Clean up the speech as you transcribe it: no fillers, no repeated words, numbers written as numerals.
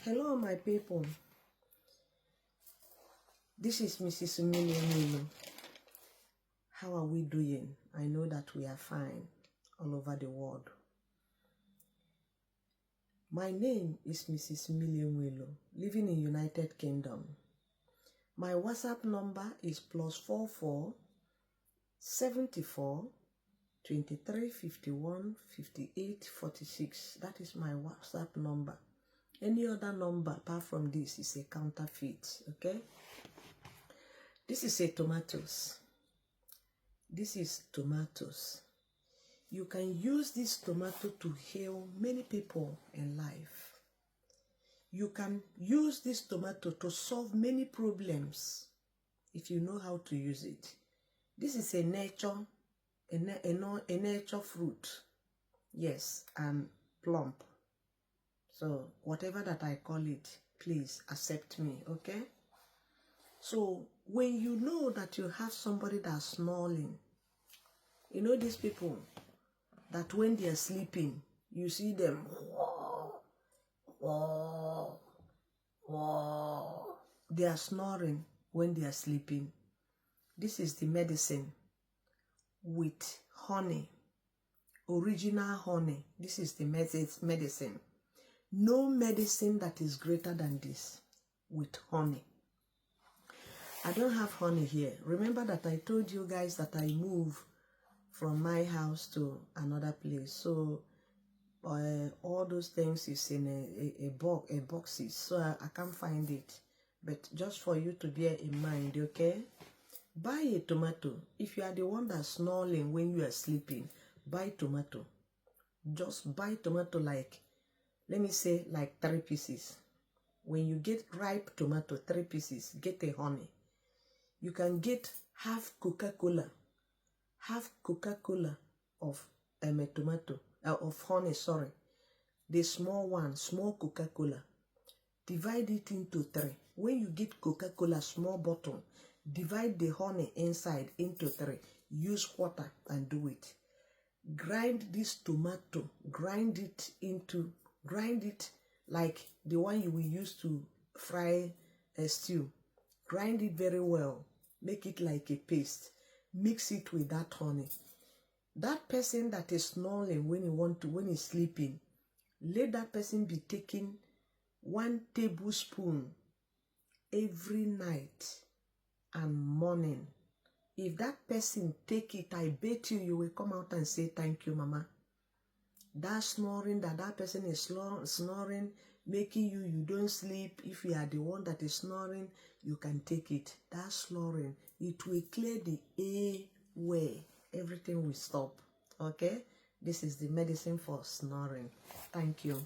Hello, my people. This is Mrs. Milo. How are we doing? I know that we are fine all over the world. My name is Mrs. Milo, living in United Kingdom. My WhatsApp number is +44 74 23 51 58 46. That is my WhatsApp number. Any other number apart from this is a counterfeit, okay? This is a tomatoes. This is tomatoes. You can use this tomato to heal many people in life. You can use this tomato to solve many problems if you know how to use it. This is a nature fruit. Yes, and plump. So whatever that I call it, please accept me, okay? So when you know that you have somebody that's snoring, you know these people that when they are sleeping, you see them, they are snoring when they are sleeping. This is the medicine with honey, original honey. This is the medicine. No medicine that is greater than this with honey. I don't have honey here. Remember that I told you guys that I moved from my house to another place. So all those things is in a boxes. So I can't find it. But just for you to bear in mind, okay? Buy a tomato. If you are the one that's snoring when you are sleeping, buy tomato. Just buy tomato like, let me say like 3 pieces. When you get ripe tomato, 3 pieces, get a honey. You can get half Coca-Cola of tomato, of honey, sorry. The small one, small Coca-Cola. Divide it into 3. When you get Coca-Cola small bottle, divide the honey inside into 3. Use water and do it. Grind this tomato, grind it like the one you will use to fry a stew. Grind it very well. Make it like a paste. Mix it with that honey. That person that is snoring when he's sleeping, let that person be taking 1 tablespoon every night and morning. If that person take it, I bet you will come out and say, thank you, Mama. That snoring that person is snoring, making you don't sleep. If you are the one that is snoring, you can take it. That snoring, it will clear the airway. Everything will stop. Okay? This is the medicine for snoring. Thank you.